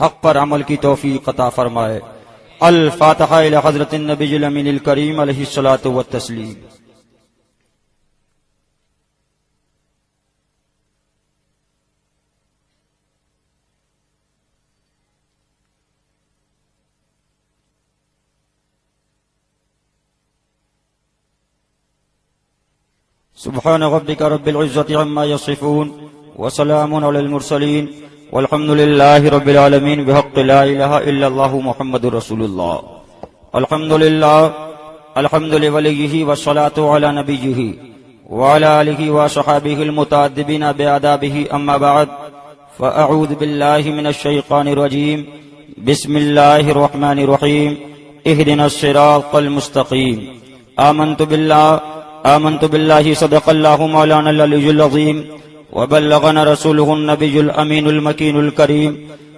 حق پر عمل کی توفیق عطا فرمائے۔ الفاتحہ الی حضرت النبی الامین الکریم علیہ الصلاۃ والتسلیم۔ سبحان ربك رب العزة عما يصفون وسلام على المرسلين والحمد لله رب العالمين بحق لا إله إلا الله محمد رسول الله۔ الحمد لله الحمد لوليه والصلاة على نبيه وعلى آله وصحابه المتأدبين بآدابه، أما بعد فأعوذ بالله من الشيطان الرجيم، بسم الله الرحمن الرحيم، اهدنا الصراط المستقيم۔ آمنت بالله صدق الله مولانا العلي العظيم، وبلغنا رسوله النبي الأمين المكين الكريم،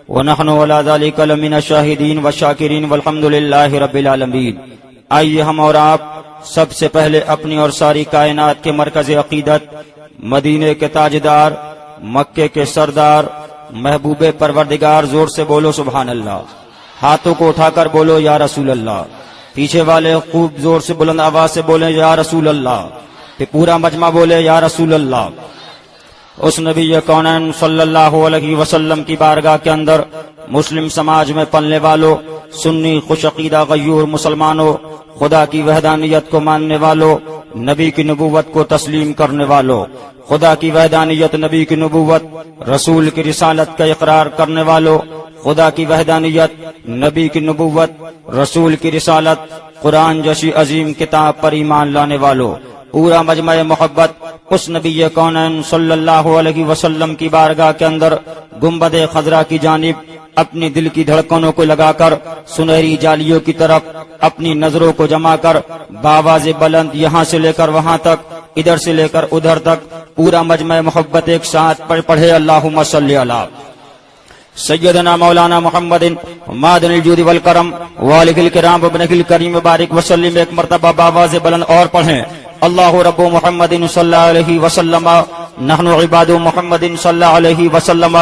ونحن على ذلك لمن الشاهدين والشاكرين والحمد لله رب العالمين۔ آئیے ہم اور آپ سب سے پہلے اپنی اور ساری کائنات کے مرکز عقیدت، مدینے کے تاجدار، مکے کے سردار، محبوب پروردگار، زور سے بولو سبحان اللہ، ہاتھوں کو اٹھا کر بولو یا رسول اللہ، پیچھے والے خوب زور سے بلند آواز سے بولیں یا رسول اللہ، پھر پورا مجمع بولے یا رسول اللہ۔ اس نبی کونین صلی اللہ علیہ وسلم کی بارگاہ کے اندر مسلم سماج میں پلنے والوں، سنی خوش عقیدہ غیور مسلمانوں، خدا کی وحدانیت کو ماننے والوں، نبی کی نبوت کو تسلیم کرنے والوں، خدا کی وحدانیت، نبی کی نبوت، رسول کی رسالت کا اقرار کرنے والوں، خدا کی وحدانیت، نبی کی نبوت، رسول کی رسالت، قرآن جیسی عظیم کتاب پر ایمان لانے والوں، پورا مجمع محبت اس نبی کونین صلی اللہ علیہ وسلم کی بارگاہ کے اندر گنبد خضرا کی جانب اپنی دل کی دھڑکنوں کو لگا کر سنہری جالیوں کی طرف اپنی نظروں کو جما کر بآواز بلند یہاں سے لے کر وہاں تک، ادھر سے لے کر ادھر تک پورا مجمع محبت ایک ساتھ پڑھے اللہم صلی علی سیدنا مولانا محمد معدن الجود والکرم والد الکرام ابن الکریم بارک وسلم۔ ایک مرتبہ بآواز بلند اور پڑھیں، اللہ رب محمد صلی اللہ علیہ وسلم، نحن عباد محمد صلی اللہ علیہ وسلم،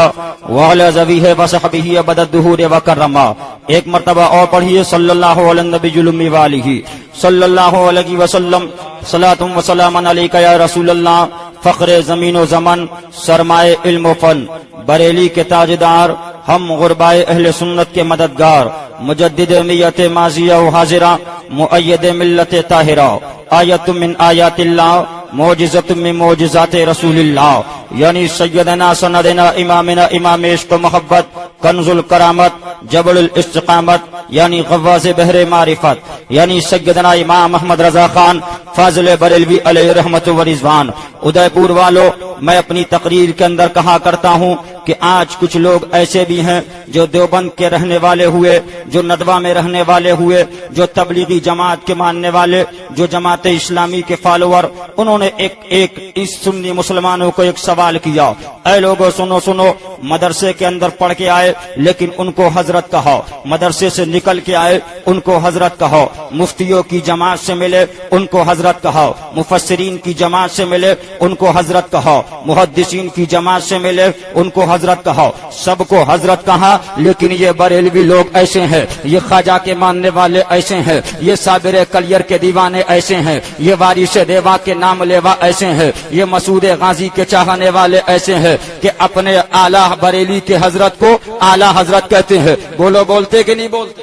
وعلی ذویہ وصحبہ ابد الدہور وکرما۔ ایک مرتبہ اور پڑھیے، صلی اللہ علی النبی الامی وآلہ صلی اللہ علیہ وسلم، صلاۃ و سلام علیک یا رسول اللہ، فخر زمین و زمن، سرمائے علم و فن، بریلی کے تاجدار، ہم غربائے اہل سنت کے مددگار، مجدد میت ماضیہ و حاضرہ، مؤید ملت طاہرہ، آیت من آیات اللہ، معجزت من معجزات رسول اللہ، یعنی سیدنا سندنا امامنا امام عشق و محبت، کنز الکرامت، جبل الاستقامت، یعنی غواز بحر معرفت، یعنی سیدنا امام احمد رضا خان فاضل بریلوی علیہ رحمت و رضوان۔ ادے پور والوں، میں اپنی تقریر کے اندر کہا کرتا ہوں کہ آج کچھ لوگ ایسے بھی ہیں جو دیوبند کے رہنے والے ہوئے، جو ندوہ میں رہنے والے ہوئے، جو تبلیغی جماعت کے ماننے والے، جو جماعت اسلامی کے فالوور، انہوں نے ایک اس سنی مسلمانوں کو ایک سوال کیا، اے لوگوں سنو، مدرسے کے اندر پڑھ کے آئے لیکن ان کو حضرت کہو، مدرسے سے نکل کے آئے ان کو حضرت کہو، مفتیوں کی جماعت سے ملے ان کو حضرت کہو، مفسرین کی جماعت سے ملے ان کو حضرت کہو، محدثین کی جماعت سے ملے ان کو حضرت کہو، سب کو حضرت کہا۔ لیکن یہ بریلوی لوگ ایسے ہیں، یہ خواجہ کے ماننے والے ایسے ہیں، یہ صابر کلیر کے دیوانے ایسے ہیں، یہ وارث دیوا کے نام لیوا ایسے ہیں، یہ مسعود غازی کے چاہنے والے ایسے ہیں کہ اپنے اعلیٰ بریلی کے حضرت کو اعلیٰ حضرت کہتے ہیں۔ بولو، بولتے کہ نہیں بولتے؟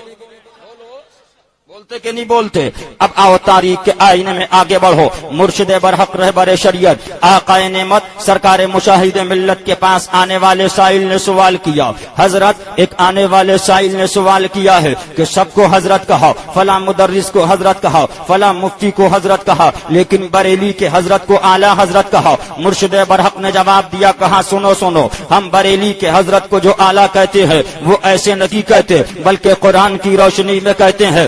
بولتے کہ نہیں بولتے؟ اب آؤ تاریخ کے آئینے میں آگے بڑھو۔ مرشد برحق رہبر شریعت آقائے نعمت سرکار مشاہد ملت کے پاس آنے والے سائل نے سوال کیا، حضرت ایک آنے والے سائل نے سوال کیا ہے کہ سب کو حضرت کہا، فلاں مدرس کو حضرت کہا، فلاں مفتی کو حضرت کہا، لیکن بریلی کے حضرت کو اعلیٰ حضرت کہا۔ مرشد برحق نے جواب دیا، کہا سنو، ہم بریلی کے حضرت کو جو اعلیٰ کہتے ہیں وہ ایسے نہیں کہتے، بلکہ قرآن کی روشنی میں کہتے ہیں۔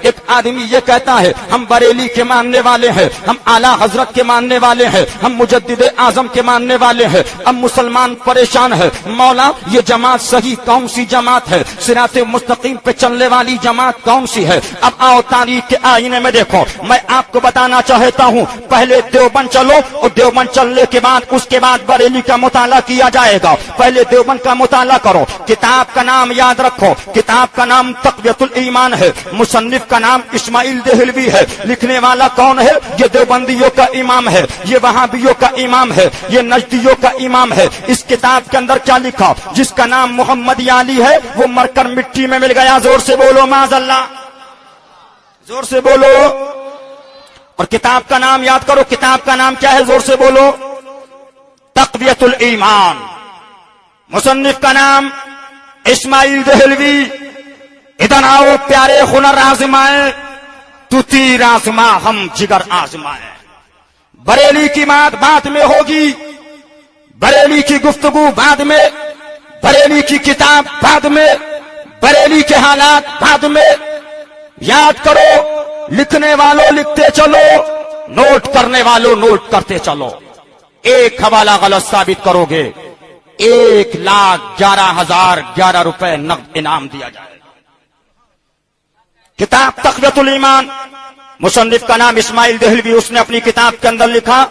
ایک آدمی یہ کہتا ہے ہم بریلی کے ماننے والے ہیں, ہم اعلیٰ حضرت کے ماننے والے ہیں, ہم مجدد اعظم کے ماننے والے ہیں. اب مسلمان پریشان ہے, مولا یہ جماعت صحیح کون سی جماعت ہے, صراط مستقیم پہ چلنے والی جماعت کون سی ہے؟ اب آؤ تاریخ کے آئینے میں دیکھو. میں آپ کو بتانا چاہتا ہوں, پہلے دیوبند چلو اور دیوبند چلنے کے بعد اس کے بعد بریلی کا مطالعہ کیا جائے گا. پہلے دیوبند کا مطالعہ کرو. کتاب کا نام یاد رکھو, کتاب کا نام تقویۃ الایمان ہے, مصنف کا نام اسماعیل دہلوی ہے. لکھنے والا کون ہے؟ یہ دیوبندیوں کا امام ہے, یہ وہابیوں کا امام ہے, یہ نجدیوں کا امام ہے. اس کتاب کے اندر کیا لکھا؟ جس کا نام محمد علی ہے وہ مر کر مٹی میں مل گیا. زور سے بولو معاذ اللہ, زور سے بولو. اور کتاب کا نام یاد کرو, کتاب کا نام کیا ہے؟ زور سے بولو, تقویۃ الایمان. مصنف کا نام اسماعیل دہلوی. ادھر آؤ پیارے ہنر آزمائے, تو تیر آزما ہم جگر آزمائے. بریلی کی بات میں ہوگی, بریلی کی گفتگو بعد میں, بریلی کی کتاب بعد میں, بریلی کے حالات بعد میں. یاد کرو, لکھنے والوں لکھتے چلو, نوٹ کرنے والوں نوٹ کرتے چلو. ایک حوالہ غلط ثابت کرو گے 1,11,011 روپے نقد انعام دیا جائے. کتاب تقویۃ الایمان, مصنف کا نام اسماعیل دہلوی. اس نے اپنی کتاب کے اندر لکھا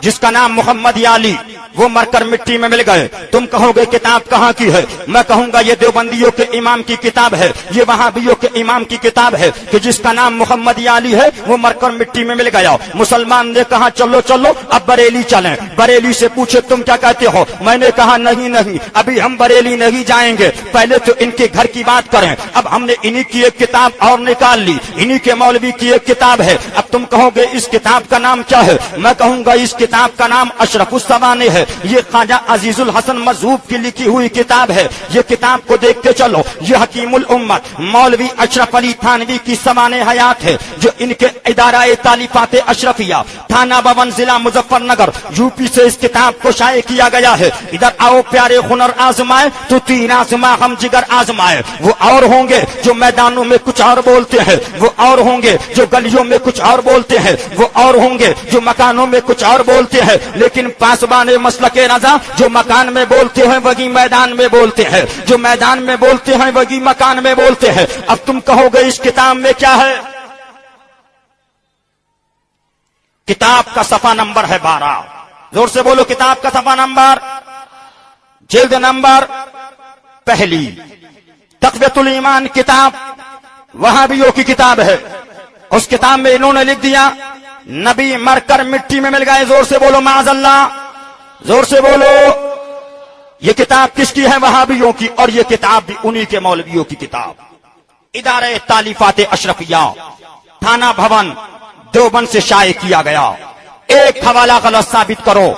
جس کا نام محمد علی, وہ مر کر مٹی میں مل گئے. تم کہو گے کتاب کہاں کی ہے؟ میں کہوں گا یہ دیوبندیوں کے امام کی کتاب ہے, یہ وہابیوں کے امام کی کتاب ہے کہ جس کا نام محمد علی ہے, وہ مر کر مٹی میں مل گیا. مسلمان نے کہا چلو چلو اب بریلی چلیں. بریلی سے پوچھے تم کیا کہتے ہو؟ میں نے کہا نہیں نہیں, ابھی ہم بریلی نہیں جائیں گے, پہلے تو ان کے گھر کی بات کریں. اب ہم نے انہی کی ایک کتاب اور نکال لی, انہی کے مولوی کی ایک کتاب ہے. اب تم کہو گے اس کتاب کا نام کیا ہے؟ میں کہوں گا اس کتاب کا نام اشرف السوانح ہے. یہ خواجہ عزیز الحسن مذہوب کی لکھی ہوئی کتاب ہے. یہ کتاب کو دیکھ کے چلو. یہ حکیم الامت مولوی اشرف علی تھانوی کی سوانح حیات ہے, جو ان کے ادارہ تالیفات اشرفیہ تھانہ بھون ضلع مظفر نگر یو پی سے اس کتاب کو شائع کیا گیا ہے. ادھر آؤ پیارے ہنر آزمائے, تو تیر آزما ہم جگر آزمائے. وہ اور ہوں گے جو میدانوں میں کچھ اور بولتے ہیں, وہ اور ہوں گے جو گلیوں میں کچھ اور بولتے ہیں, وہ اور ہوں گے جو مکانوں میں کچھ اور بولتے ہیں. لیکن پاسبان مسلک رضا جو مکان میں بولتے ہیں وہی میدان میں بولتے ہیں, جو میدان میں بولتے ہیں وہی مکان میں بولتے ہیں. اب تم کہو گے اس کتاب میں کیا ہے؟ کتاب کا صفحہ نمبر ہے 12. زور سے بولو, کتاب کا صفحہ نمبر, جلد نمبر پہلی. تقویۃ الایمان کتاب وہابیوں کی کتاب ہے. اس کتاب میں انہوں نے لکھ دیا نبی مر کر مٹی میں مل گئے. زور سے بولو معاذ اللہ, زور سے بولو. یہ کتاب کس کی ہے؟ وہابیوں کی. اور یہ کتاب بھی انہی کے مولویوں کی کتاب. ادارہ تالیفات اشرفیہ تھانہ بھون دیوبند سے شائع کیا گیا. ایک حوالہ غلط ثابت کرو,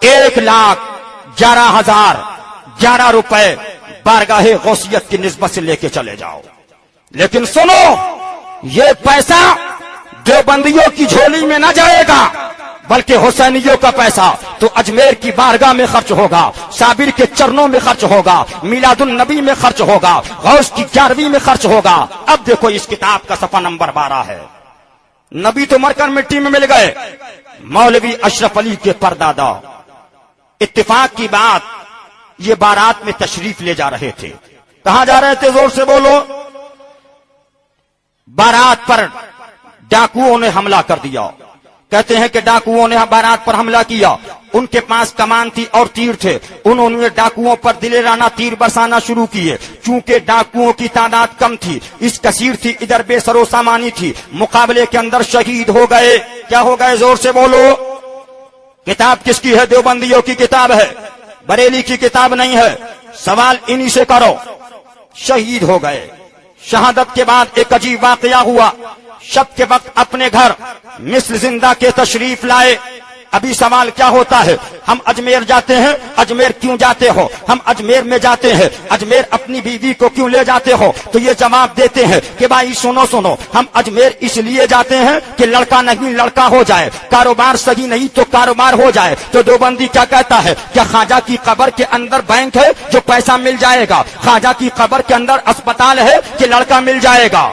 1,11,011 روپے بارگاہ غوثیت کی نسبت سے لے کے چلے جاؤ. لیکن سنو, یہ پیسہ دیوبندیوں کی جھولی میں نہ جائے گا, بلکہ حسینیوں کا پیسہ تو اجمیر کی بارگاہ میں خرچ ہوگا, صابر کے چرنوں میں خرچ ہوگا, میلاد النبی میں خرچ ہوگا, غوث کی 11ویں میں خرچ ہوگا. اب دیکھو اس کتاب کا صفحہ نمبر 12 ہے. نبی تو مر کر مٹی میں مل گئے, مولوی اشرف علی کے پردادا. اتفاق کی بات, یہ بارات میں تشریف لے جا رہے تھے. کہاں جا رہے تھے؟ زور سے بولو. بارات پر ڈاکوؤں نے حملہ کر دیا. کہتے ہیں کہ ڈاکوؤں نے بارات پر حملہ کیا, ان کے پاس کمان تھی اور تیر تھے. انہوں نے ڈاکوؤں پر دلیرانہ تیر برسانا شروع کیے. چونکہ ڈاکوؤں کی تعداد کم تھی, اس کثیر تھی, ادھر بے سر و سامانی تھی, مقابلے کے اندر شہید ہو گئے. کیا ہو گئے؟ زور سے بولو. کتاب کس کی ہے؟ دیوبندیوں کی کتاب ہے, بریلی کی کتاب نہیں ہے. سوال انہی سے کرو. شہید ہو گئے. شہادت کے بعد ایک عجیب واقعہ ہوا. شب کے وقت اپنے گھر مثل زندہ کے تشریف لائے. ابھی سوال کیا ہوتا ہے؟ ہم اجمیر جاتے ہیں. اجمیر کیوں جاتے ہو؟ ہم اجمیر میں جاتے ہیں. اجمیر اپنی بیوی کو کیوں لے جاتے ہو؟ تو یہ جواب دیتے ہیں کہ بھائی سنو سنو, ہم اجمیر اس لیے جاتے ہیں کہ لڑکا نہیں لڑکا ہو جائے, کاروبار صحیح نہیں تو کاروبار ہو جائے. تو دیوبندی کیا کہتا ہے؟ کیا خواجہ کی قبر کے اندر بینک ہے جو پیسہ مل جائے گا؟ خواجہ کی قبر کے اندر اسپتال ہے کہ لڑکا مل جائے گا؟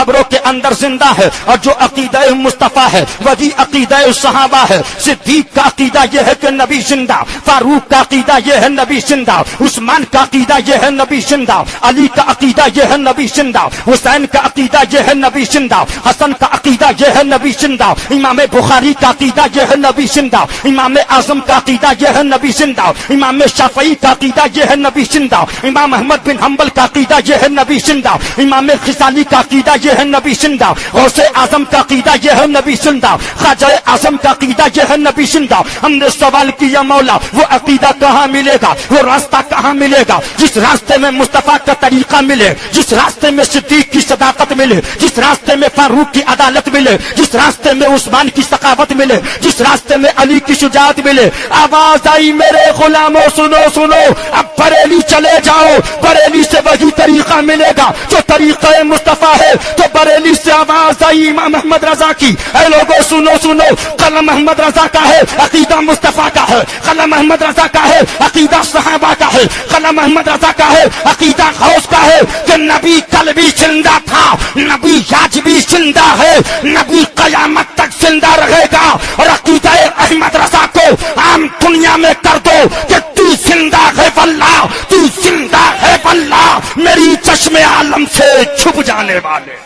قبروں کے اندر زندہ ہے، اور جو عقیدہ مصطفیٰ ہے وہی عقیدہ صحابہ ہے۔ صدیق کا عقیدہ یہ ہے کہ نبی زندہ، فاروق کا عقیدہ یہ ہے نبی زندہ، عثمان کا عقیدہ یہ ہے نبی زندہ، علی کا عقیدہ یہ ہے نبی زندہ، حسین کا عقیدہ یہ ہے نبی زندہ، حسن کا عقیدہ یہ ہے نبی زندہ، امام بخاری کا عقیدہ یہ ہے نبی زندہ، امام اعظم کا عقیدہ یہ ہے نبی زندہ، امام شافعی کا عقیدہ یہ ہے نبی زندہ، امام احمد بن حنبل کا عقیدہ یہ ہے نبی زندہ، امام غزالی کا عقیدہ یہ ہے نبی زندہ، غوث اعظم کا عقیدہ یہ ہے نبی زندہ، خواجہ اعظم کا عقیدہ یہ ہے نبی زندہ۔ ہم نے سوال کیا مولا وہ عقیدہ کہاں ملے گا، وہ راستہ کہاں ملے گا؟ جس راستے میں مصطفیٰ کا طریقہ ملے، جس راستے میں صدیق کی صداقت ملے، جس راستے میں فاروق کی عدالت ملے، جس راستے میں عثمان کی ثقافت ملے، جس راستے میں علی کی شجاعت ملے۔ آواز آئی میرے غلاموں سنو سنو، اب بریلی چلے جاؤ، بریلی سے وہی طریقہ ملے گا جو طریقہ مصطفیٰ ہے۔ تو بریلی سے آواز آئی امام احمد رضا کی، اے لوگوں سنو سنو، قلم احمد رضا کا ہے، عقیدہ مصطفیٰ کا ہے، قلم احمد رضا کا ہے، عقیدہ صحابہ کا ہے، قلم احمد رضا کا ہے، عقیدہ غوث کا ہے کہ نبی کل بھی زندہ تھا، نبی آج بھی زندہ ہے، نبی قیامت تک زندہ رہے گا۔ اور عقیدہ احمد رضا کو عام دنیا میں کر دو کہ تو زندہ ہے واللہ، تو زندہ ہے واللہ، میری چشم عالم سے چھپ جانے والے۔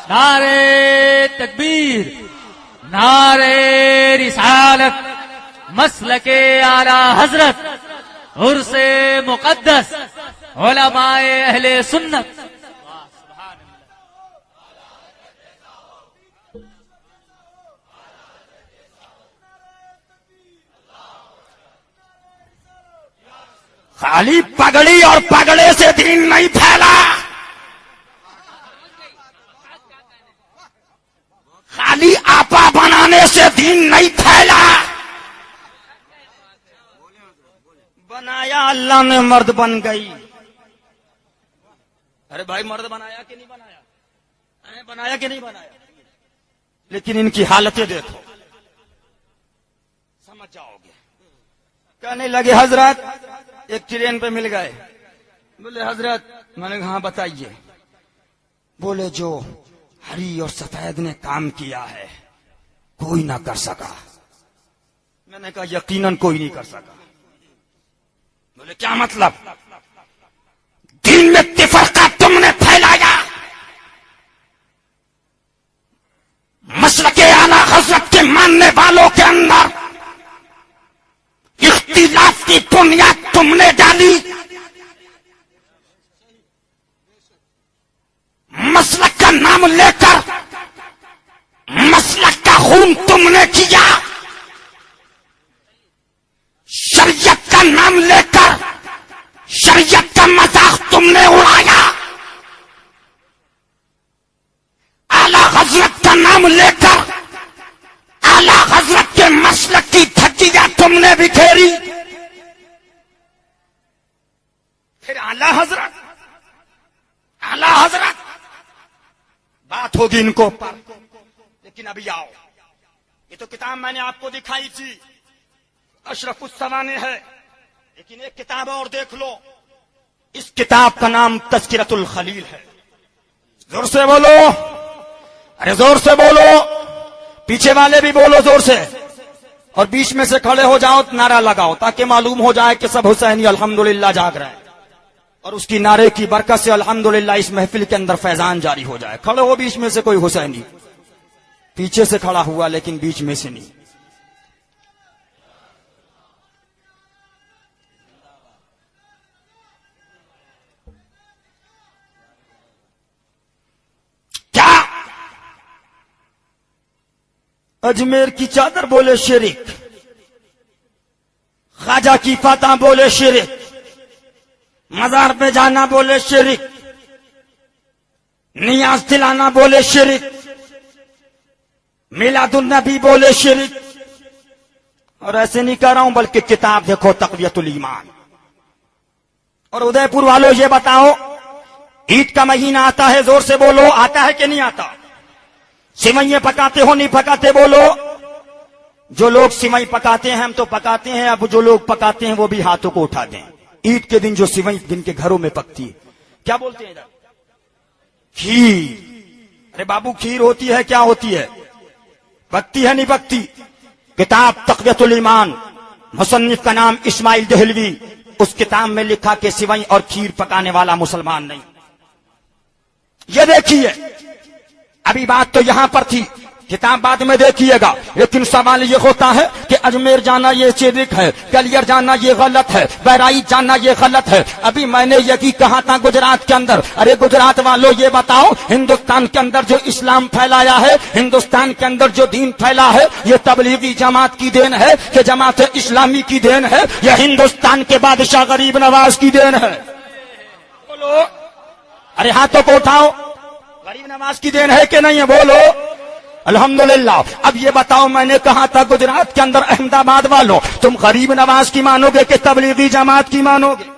نعرے تکبیر، نعرے رسالت، مسلک اعلی حضرت، عرس مقدس، علماء اہل سنت۔ خالی پگڑی اور پگڑے سے دین نہیں پھیلا، خالی آپا بنانے سے دین نہیں پھیلا، بنایا اللہ نے مرد بن گئی۔ ارے بھائی مرد بنایا کہ نہیں بنایا؟ بنایا کہ نہیں بنایا؟ لیکن ان کی حالتیں دیکھو، سمجھ جاؤ گے۔ کہنے لگے حضرت ایک ٹرین پہ مل گئے، بولے حضرت، میں نے کہا ہاں بتائیے، بولے جو ہری اور سفید نے کام کیا ہے کوئی نہ کر سکا۔ میں نے کہا یقیناً کوئی نہیں کر سکا۔ بولے کیا مطلب؟ دین میں تفرقہ تم نے پھیلایا، مسلک اعلی حضرت کے ماننے والوں کے اندر اختلاف کی بنیاد تم نے ڈالی، مسلک کا نام لے کر مسلک کا خون تم نے کیا، شریعت کا نام لے کر شریعت کا مذاق تم نے اڑایا، اعلی حضرت کا نام لے کر اعلی حضرت کے مسلک کی دھجیاں تم نے بکھیری۔ پھر اعلی حضرت بات ہوگی ان کو پر، لیکن ابھی آؤ، یہ تو کتاب میں نے آپ کو دکھائی تھی، اشرف السوانح ہے، لیکن ایک کتاب اور دیکھ لو، اس کتاب کا نام تذکرۃ الخلیل ہے۔ زور سے بولو، ارے زور سے بولو، پیچھے والے بھی بولو زور سے، اور بیچ میں سے کھڑے ہو جاؤ، نعرہ لگاؤ تاکہ معلوم ہو جائے کہ سب حسینی الحمدللہ جاگ رہے ہیں، اور اس کی نعرے کی برکت سے الحمدللہ اس محفل کے اندر فیضان جاری ہو جائے۔ کھڑے ہو بیچ میں سے کوئی حسینی، پیچھے سے کھڑا ہوا لیکن بیچ میں سے نہیں۔ کیا اجمیر کی چادر بولے شرک، خواجہ کی فاتح بولے شرک، مزار پہ جانا بولے شرک، نیاز دلانا بولے شرک، میلاد النبی بولے شرک۔ اور ایسے نہیں کہہ رہا ہوں بلکہ کتاب دیکھو تقویت الایمان۔ اور ادے پور والوں یہ بتاؤ، عید کا مہینہ آتا ہے، زور سے بولو، آتا ہے کہ نہیں آتا؟ سوئیاں پکاتے ہو نہیں پکاتے؟ بولو۔ جو لوگ سوئی پکاتے ہیں ہم تو پکاتے ہیں، اب جو لوگ پکاتے ہیں وہ بھی ہاتھوں کو اٹھا دیں۔ عید کے دن جو سوئی جن کے گھروں میں پکتی ہے کیا بولتے ہیں ادھر؟ کھیر۔ ارے بابو کھیر ہوتی ہے کیا ہوتی ہے؟ پکتی ہے نہیں پکتی؟ کتاب تقویت الایمان، مصنف کا نام اسماعیل دہلوی، اس کتاب میں لکھا کہ سوئی اور کھیر پکانے والا مسلمان نہیں۔ یہ دیکھیے ابھی بات تو یہاں پر تھی، کتاب بعد میں دیکھیے گا، لیکن سوال یہ ہوتا ہے کہ اجمیر جانا یہ شرک ہے، کلیر جانا یہ غلط ہے، بہرائچ جانا یہ غلط ہے۔ ابھی میں نے یہی کہا تھا گجرات کے اندر، ارے گجرات والوں یہ بتاؤ، ہندوستان کے اندر جو اسلام پھیلایا ہے، ہندوستان کے اندر جو دین پھیلا ہے، یہ تبلیغی جماعت کی دین ہے کہ جماعت اسلامی کی دین ہے، یا ہندوستان کے بادشاہ غریب نواز کی دین ہے؟ بولو، ارے ہاتھوں کو اٹھاؤ، غریب نواز کی دین ہے کہ نہیں ہے؟ بولو الحمدللہ۔ اب یہ بتاؤ، میں نے کہا تھا گجرات کے اندر احمد آباد والوں، تم غریب نواز کی مانو گے کہ تبلیغی جماعت کی مانو گے؟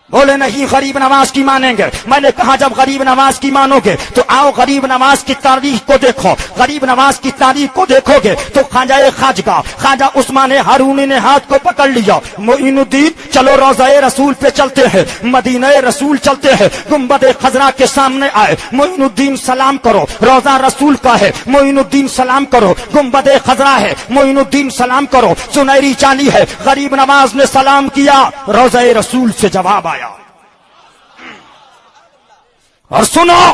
بولے نہیں، غریب نواز کی مانیں گے۔ میں نے کہا جب غریب نواز کی مانو گے تو آؤ غریب نواز کی تاریخ کو دیکھو، غریب نواز کی تاریخ کو دیکھو گے تو خواجہ خواجگاہ خواجہ عثمان ہارونی نے ہاتھ کو پکڑ لیا، معین الدین چلو روضہ رسول پہ چلتے ہیں، مدینہ رسول چلتے ہیں، گنبد خضرا کے سامنے آئے، معین الدین سلام کرو، روضہ رسول کا ہے، معین الدین سلام کرو، گنبد خضرا ہے، معین الدین سلام کرو، سنہری چالی ہے، غریب نواز نے سلام کیا، روضہ رسول سے جواب آیا۔ اور سنو،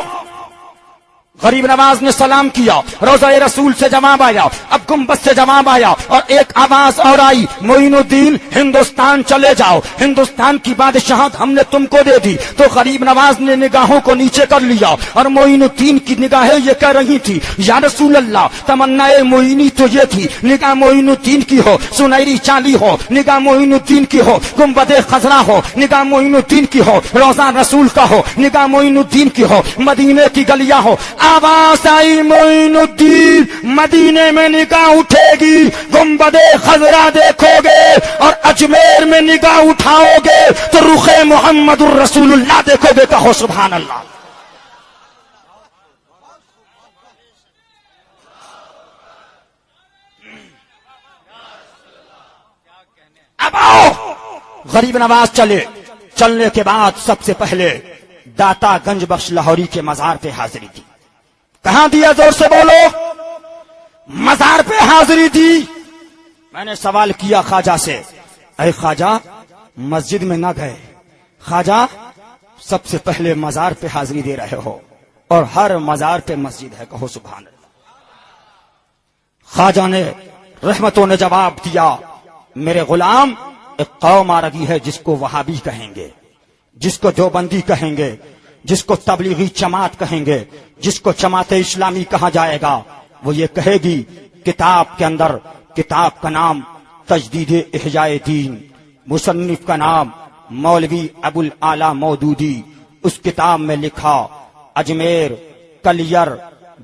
غریب نواز نے سلام کیا، روضہ رسول سے جواب آیا، اب گنبد سے جواب آیا، اور ایک آواز اور آئی، معین الدین ہندوستان چلے جاؤ، ہندوستان کی بادشاہت ہم نے تم کو دے دی۔ تو غریب نواز نے نگاہوں کو نیچے کر لیا، اور معین الدین کی نگاہیں یہ کہہ رہی تھی، یا رسول اللہ، تمنا معینی تو یہ تھی، نگاہ معین الدین کی ہو، سنہری چالی ہو، نگاہ معین الدین کی ہو، گنبد خضرا ہو، نگاہ معین الدین کی ہو، روضہ رسول کا ہو، نگاہ معین الدین کی ہو، مدینے کی گلیاں ہو۔ آواز آئی، معین الدین مدینے میں نگاہ اٹھے گی، گنبد خضرا دیکھو گے، اور اجمیر میں نگاہ اٹھاؤ گے تو رخ محمد الرسول اللہ دیکھو گے، کہو سبحان اللہ۔ اب آؤ، غریب نواز چلنے کے بعد سب سے پہلے داتا گنج بخش لاہوری کے مزار پہ حاضری دی۔ کہاں دیا؟ زور سے بولو۔ مزار پہ حاضری دی۔ میں نے سوال کیا خواجہ سے، اے خواجہ مسجد میں نہ گئے، خواجہ سب سے پہلے مزار پہ حاضری دے رہے ہو، اور ہر مزار پہ مسجد ہے، کہو سبحان اللہ۔ خواجہ نے رحمتوں نے جواب دیا، میرے غلام، ایک قوم آ رہی ہے جس کو وہابی کہیں گے، جس کو دیوبندی کہیں گے، جس کو تبلیغی جماعت کہیں گے، جس کو جماعت اسلامی کہا جائے گا، وہ یہ کہے گی کتاب کے اندر، کتاب کا نام تجدید احیاء دین، مصنف کا نام مولوی ابو الاعلی مودودی، اس کتاب میں لکھا اجمیر، کلیر،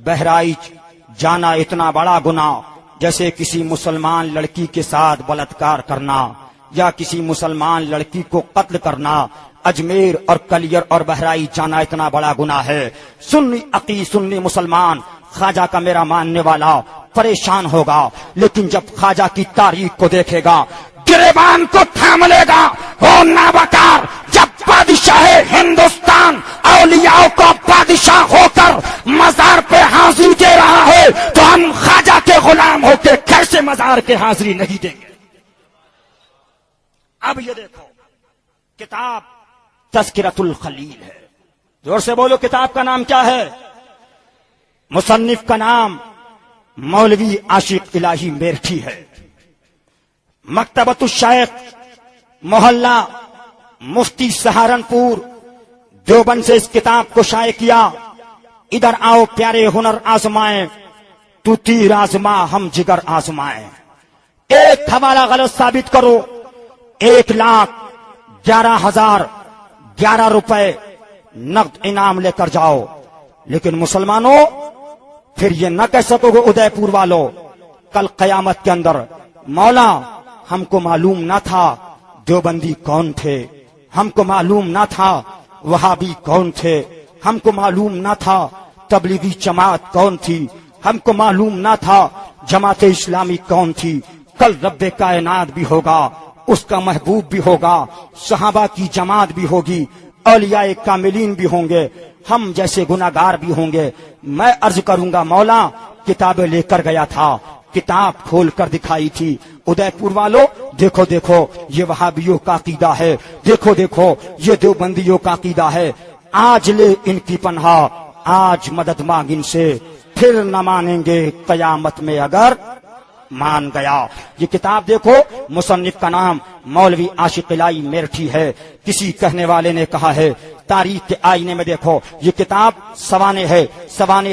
بہرائچ جانا اتنا بڑا گناہ جیسے کسی مسلمان لڑکی کے ساتھ بلاత్కాر کرنا یا کسی مسلمان لڑکی کو قتل کرنا، اجمیر اور کلیر اور بہرائچ جانا اتنا بڑا گناہ ہے۔ سنی مسلمان خواجہ کا میرا ماننے والا پریشان ہوگا، لیکن جب خواجہ کی تاریخ کو دیکھے گا گریبان کو تھام لے گا، او نابکار، جب بادشاہ ہندوستان اولیاء کو بادشاہ ہو کر مزار پہ حاضری دے رہا ہے تو ہم خواجہ کے غلام ہو کے کیسے مزار کے حاضری نہیں دیں گے؟ اب یہ دیکھو، کتاب تذکرۃ الخلیل ہے، زور سے بولو، کتاب کا نام کیا ہے؟ مصنف کا نام مولوی عاشق الہی میرٹھی ہے۔ مکتبۃ الشیخ، محلہ مفتی سہارنپور، دیوبند سے اس کتاب کو شائع کیا۔ ادھر آؤ پیارے ہنر آزمائیں، تو تیر آزما ہم جگر آزمائیں۔ ایک حوالہ غلط ثابت کرو، 1,11,011 روپے نقد انعام لے کر جاؤ۔ لیکن مسلمانوں، پھر یہ نہ کہہ سکو گے ادے پور والو کل قیامت کے اندر، مولا ہم کو معلوم نہ تھا دیوبندی کون تھے، ہم کو معلوم نہ تھا وہابی کون تھے، ہم کو معلوم نہ تھا تبلیغی جماعت کون تھی، ہم کو معلوم نہ تھا جماعت اسلامی کون تھی۔ کل رب کائنات بھی ہوگا، اس کا محبوب بھی ہوگا، صحابہ کی جماعت بھی ہوگی، اولیاء کاملین بھی ہوں گے، ہم جیسے گناہگار بھی ہوں گے. میں عرض کروں گا مولا کتابیں لے کر گیا تھا, کتاب کھول کر دکھائی تھی, ادے پور والوں دیکھو دیکھو یہ وہابیوں کا عقیدہ ہے, دیکھو دیکھو یہ دیوبندیوں کا عقیدہ ہے. آج لے ان کی پناہ, آج مدد مانگ ان سے, پھر نہ مانیں گے قیامت میں اگر مان گیا. یہ کتاب دیکھو, مصنف کا نام مولوی عاشق الہی میرٹھی ہے. کسی کہنے والے نے کہا ہے تاریخ کے آئینے میں دیکھو, یہ کتاب سوانے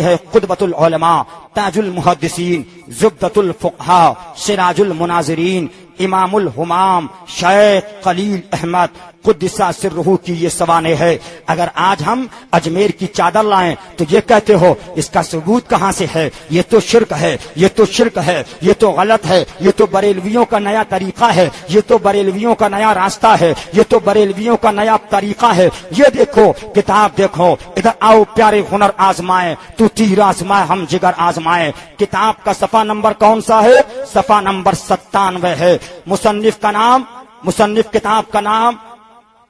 ہے قطبۃ العلماء, تاج المحدثین, زبدۃ الفقہاء, سراج المناظرین, امام الہمام شیخ خلیل احمد قدس سرہ کی یہ سوانے ہے. اگر آج ہم اجمیر کی چادر لائیں تو یہ کہتے ہو اس کا ثبوت کہاں سے ہے, یہ تو شرک ہے, یہ تو شرک ہے, یہ تو غلط ہے, یہ تو بریلویوں کا نیا طریقہ ہے, یہ تو بریلویوں کا نیا راستہ ہے, یہ تو بریلویوں کا نیا طریقہ ہے. یہ دیکھو کتاب دیکھو, ادھر آؤ پیارے ہنر آزمائیں, تو تیر آزمائے ہم جگر آزمائیں. کتاب کا صفحہ نمبر کون سا ہے؟ صفحہ نمبر 97 ہے. مصنف کتاب کا نام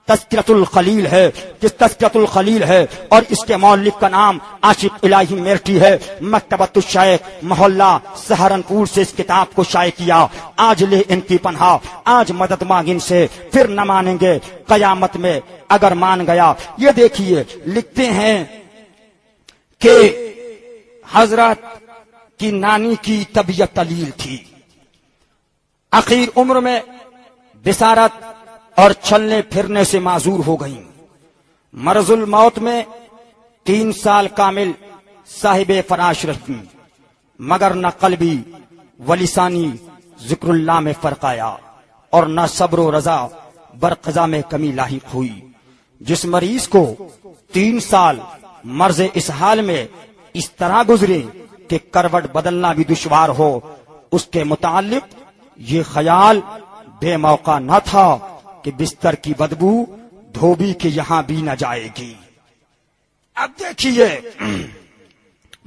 تذکرۃ الخلیل ہے, تذکرۃ الخلیل ہے, اور اس کے مؤلف کا نام عاشق الہی میرٹھی ہے. مکتبۃ الشیخ محلہ سہارنپور سے اس کتاب کو شائع کیا. آج لے ان کی پناہ, آج مدد مانگ ان سے, پھر نہ مانیں گے قیامت میں اگر مان گیا. یہ دیکھیے لکھتے ہیں کہ حضرت کی نانی کی طبیعت علیل تھی, اخیر عمر میں بصارت اور چلنے پھرنے سے معذور ہو گئیں. مرض الموت میں 3 سال کامل صاحب فراش رہی, مگر نہ قلبی و لسانی ذکر اللہ میں فرق آیا, اور نہ صبر و رضا برقضا میں کمی لاحق ہوئی. جس مریض کو 3 سال مرض اس حال میں اس طرح گزرے کہ کروٹ بدلنا بھی دشوار ہو, اس کے متعلق یہ خیال بے موقع نہ تھا کہ بستر کی بدبو دھوبی کے یہاں بھی نہ جائے گی. اب دیکھیے,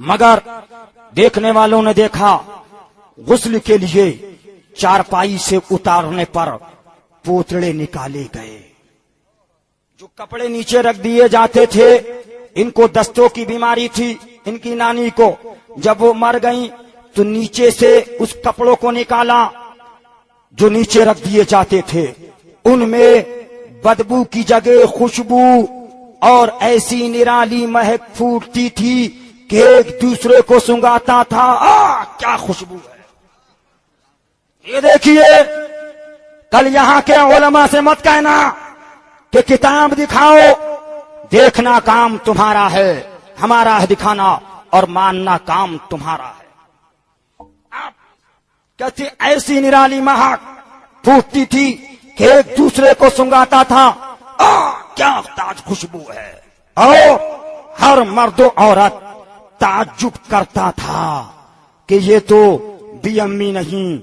مگر دیکھنے والوں نے دیکھا غسل کے لیے چارپائی سے اتارنے پر پوتڑے نکالے گئے. جو کپڑے نیچے رکھ دیے جاتے تھے, ان کو دستوں کی بیماری تھی ان کی نانی کو. جب وہ مر گئیں تو نیچے سے اس کپڑوں کو نکالا جو نیچے رکھ دیے جاتے تھے. ان میں بدبو کی جگہ خوشبو اور ایسی نرالی مہک پھوٹتی تھی کہ ایک دوسرے کو سنگاتا تھا. کیا خوشبو ہے. یہ دیکھیے, کل یہاں کے علماء سے مت کہنا کہ کتاب دکھاؤ, دیکھنا کام تمہارا ہے, ہمارا ہے دکھانا, اور ماننا کام تمہارا ہے. آپ کہتے ایسی نرالی مہک پھوٹتی تھی کہ ایک دوسرے کو سنگاتا تھا. کیا تاج خوشبو ہے. اور ہر مرد و عورت تعجب کرتا تھا کہ یہ تو بی امی نہیں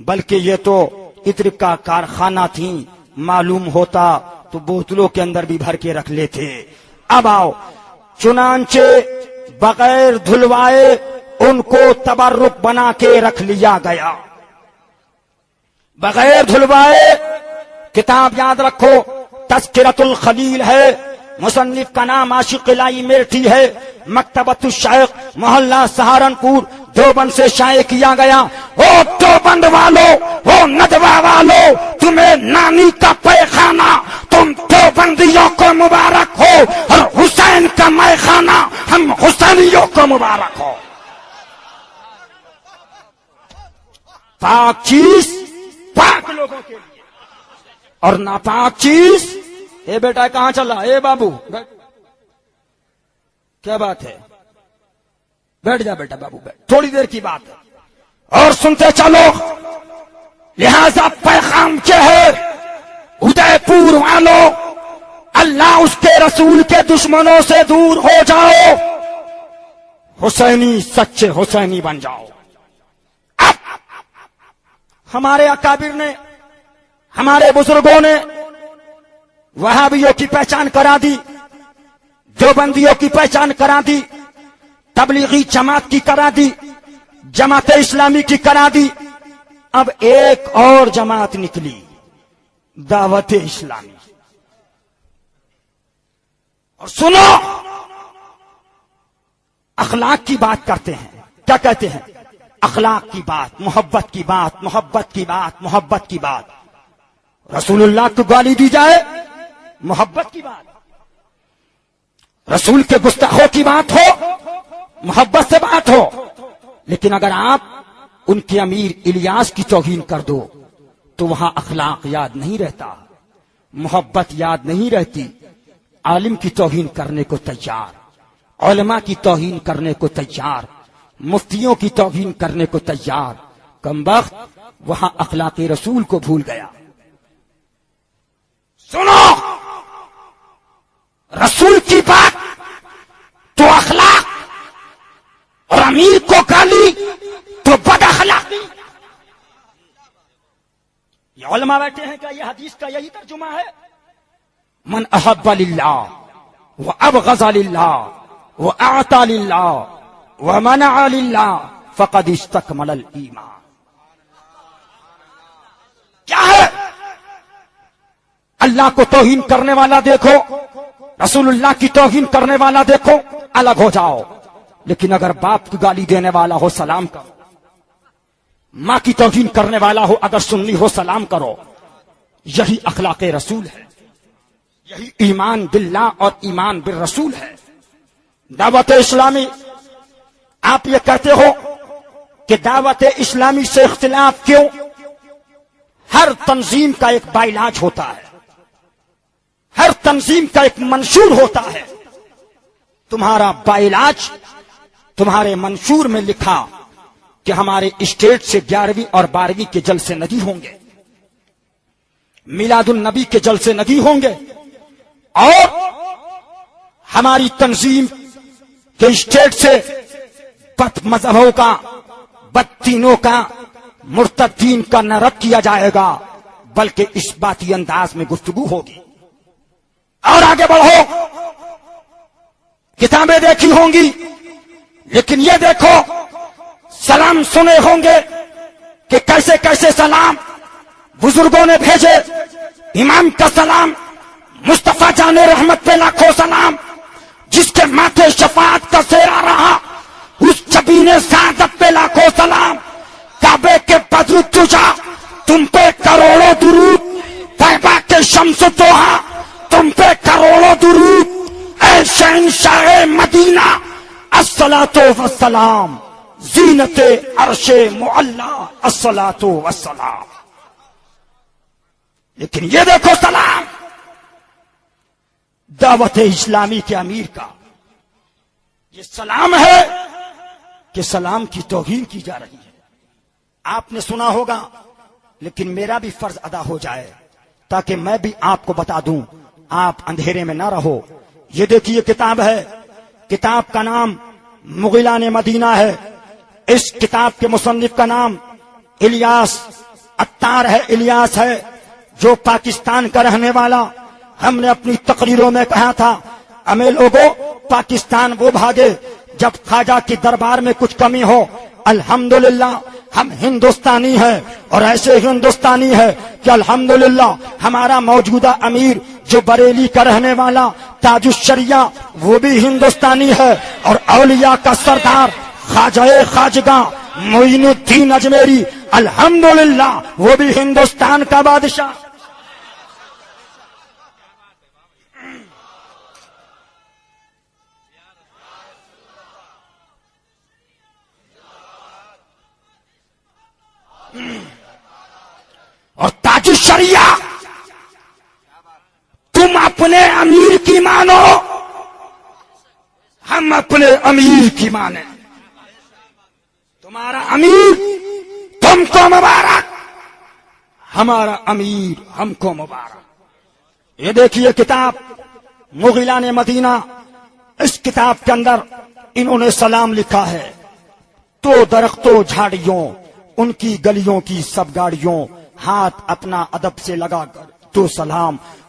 بلکہ یہ تو عطر کا کارخانہ تھی. معلوم ہوتا تو بوتلوں کے اندر بھی بھر کے رکھ لیتے. اب آؤ, چنانچہ بغیر دھلوائے ان کو تبرک بنا کے رکھ لیا گیا. بغیر دھلوائے. کتاب یاد رکھو تذکرۃ الخلیل ہے, مصنف کا نام عاشق الہی میرٹھی ہے. مکتبۃ الشیخ محلہ سہارنپور دیوبند سے شائع کیا گیا. او دیوبند والو, او ندوہ والو, تمہیں نانی کا پیخانہ, تم دیوبندیوں کو مبارک ہو, اور حسین کا میخانہ ہم حسینیوں کو مبارک ہو. پاک چیز پاک لوگوں کے لیے, اور ناپاک چیز. اے بیٹا کہاں چلا, اے بابو کیا بات ہے, بیٹھ جا بیٹا بابو بیٹھ, تھوڑی دیر کی بات ہے. اور سنتے چلو, لہذا پیغام کیا ہے ادے پور والوں, اللہ اس کے رسول کے دشمنوں سے دور ہو جاؤ, حسینی سچے حسینی بن جاؤ. اب ہمارے اکابر نے, ہمارے بزرگوں نے وہابیوں کی پہچان کرا دی, دیوبندیوں کی پہچان کرا دی, تبلیغی جماعت کی کرا دی, جماعت اسلامی کی کرا دی. اب ایک اور جماعت نکلی, دعوت اسلامی. اور سنو, اخلاق کی بات کرتے ہیں. کیا کہتے ہیں؟ اخلاق کی بات، محبت کی بات، محبت کی بات، محبت کی بات. رسول اللہ کو گالی دی جائے، محبت کی بات. رسول کے گستاخوں کی بات ہو، محبت سے بات ہو. لیکن اگر آپ ان کے امیر الیاس کی توہین کر دو تو وہاں اخلاق یاد نہیں رہتا، محبت یاد نہیں رہتی. عالم کی توہین کرنے کو تیار، علماء کی توہین کرنے کو تیار، مفتیوں کی توہین کرنے کو تیار. کمبخت وہاں اخلاق رسول کو بھول گیا. سنو، رسول کی بات تو اخلاق، اور امیر کو گالی تو بد اخلاقی. یہ علماء بیٹھے ہیں کہ یہ حدیث کا یہی ترجمہ ہے؟ من احب للہ وابغض للہ واعطى للہ ومنع للہ فقد استکمل الایمان. کیا ہے؟ اللہ کو توہین کرنے والا دیکھو، رسول اللہ کی توہین کرنے والا دیکھو، الگ ہو جاؤ. لیکن اگر باپ کو گالی دینے والا ہو سلام کرو، ماں کی توہین کرنے والا ہو اگر سنی ہو سلام کرو. یہی اخلاق رسول ہے، یہی ایمان باللہ اور ایمان بالرسول ہے. دعوت اسلامی، آپ یہ کہتے ہو کہ دعوت اسلامی سے اختلاف کیوں؟ ہر تنظیم کا ایک باعلاج ہوتا ہے، ہر تنظیم کا ایک منشور ہوتا ہے. تمہارا باعلاج تمہارے منشور میں لکھا کہ ہمارے اسٹیٹ سے 11ویں اور 12ویں کے جلسے نہیں ہوں گے، میلاد النبی کے جلسے نہیں ہوں گے، اور ہماری تنظیم کے اسٹیٹ سے بد مذہبوں کا، بدتینوں کا، مرتدین کا نہ رد کیا جائے گا بلکہ اس باتی انداز میں گفتگو ہوگی. اور آگے بڑھو، کتابیں دیکھی ہوں گی لیکن یہ دیکھو سلام سنے ہوں گے کہ کیسے کیسے سلام بزرگوں نے بھیجے. امام کا سلام، مصطفیٰ جان رحمت پہ لاکھوں سلام، جس کے ماتھے شفاعت کا سیرا رہا اس جبین سعادت پہ لاکھوں سلام. کعبے کے بدر تجا تم پہ کروڑوں درود، طیبہ کے شمس توہا تم پہ کروڑوں درود. اے شہنشاہ مدینہ الصلاۃ والسلام، زینت عرش معلا الصلاۃ والسلام. لیکن یہ دیکھو سلام دعوت اسلامی کے امیر کا، یہ سلام ہے کہ سلام کی توہین کی جا رہی ہے. آپ نے سنا ہوگا لیکن میرا بھی فرض ادا ہو جائے تاکہ میں بھی آپ کو بتا دوں، آپ اندھیرے میں نہ رہو. یہ دیکھیے کتاب ہے، کتاب کا نام مغیلان مدینہ ہے. اس کتاب کے مصنف کا نام الیاس عطار ہے، الیاس ہے، جو پاکستان کا رہنے والا. ہم نے اپنی تقریروں میں کہا تھا ہمیں لوگوں پاکستان وہ بھاگے جب خواجہ کی دربار میں کچھ کمی ہو. الحمدللہ ہم ہندوستانی ہیں، اور ایسے ہندوستانی ہے کہ الحمدللہ ہمارا موجودہ امیر جو بریلی کا رہنے والا تاج الشریعہ وہ بھی ہندوستانی ہے، اور اولیاء کا سردار خواجہ خواجگاں معین الدین اجمیری الحمدللہ وہ بھی ہندوستان کا بادشاہ. اور تاج الشریعہ تم اپنے امیر کی مانو، ہم اپنے امیر کی مانیں. تمہارا امیر تم کو مبارک، ہمارا امیر ہم کو مبارک. یہ دیکھیے کتاب مغیلان مدینہ، اس کتاب کے اندر انہوں نے سلام لکھا ہے. تو درختوں جھاڑیوں ان کی گلیوں کی سب گاڑیوں، ہاتھ اپنا ادب سے لگا کر تو سلام